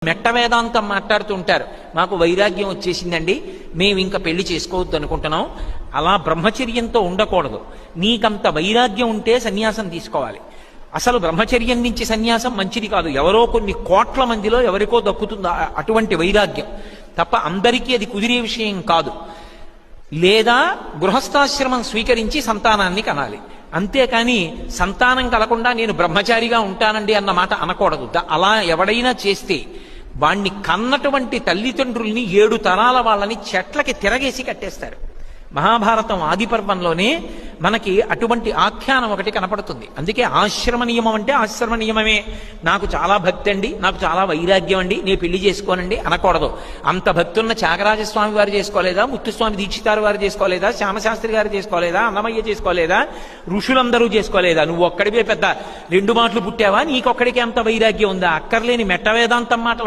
మెట్ట వేదాంతం మాట్లాడుతుంటారు. మాకు వైరాగ్యం వచ్చేసిందండి, మేము ఇంకా పెళ్లి చేసుకోవద్దు అనుకుంటున్నాం. అలా బ్రహ్మచర్యంతో ఉండకూడదు. నీకంత వైరాగ్యం ఉంటే సన్యాసం తీసుకోవాలి. అసలు బ్రహ్మచర్యం నుంచి సన్యాసం మంచిది కాదు. ఎవరో కొన్ని కోట్ల మందిలో ఎవరికో దక్కుతుంది అటువంటి వైరాగ్యం తప్ప అందరికీ అది కుదిరే విషయం కాదు. లేదా గృహస్థాశ్రమం స్వీకరించి సంతానాన్ని కనాలి. అంతేకాని సంతానం కలకుండా నేను బ్రహ్మచారిగా ఉంటానండి అన్న మాట అనకూడదు. అలా ఎవడైనా చేస్తే వాణ్ణి కన్నటువంటి తల్లిదండ్రుల్ని 7 తరాల వాళ్ళని చెట్లకి తిరగేసి కట్టేస్తారు. మహాభారతం ఆదిపర్వంలోనే మనకి అటువంటి ఆఖ్యానం ఒకటి కనపడుతుంది. అందుకే ఆశ్రమ నియమం అంటే ఆశ్రమ నియమమే. నాకు చాలా భక్తి అండి, నాకు చాలా వైరాగ్యం అండి, నేను పెళ్లి చేసుకోనండి అనకూడదు. అంత భక్తి ఉన్న త్యాగరాజస్వామి వారు చేసుకోలేదా, ముత్తుస్వామి దీక్షితారు వారు చేసుకోలేదా, శ్యామశాస్త్రి గారు చేసుకోలేదా, అన్నమయ్య చేసుకోలేదా, ఋషులందరూ చేసుకోలేదా? నువ్వు ఒక్కడివే పెద్ద 2 మాటలు పుట్టావా? నీకొక్కడికే అంత వైరాగ్యం ఉందా? అక్కర్లేని మెట్ట వేదాంతం మాటలు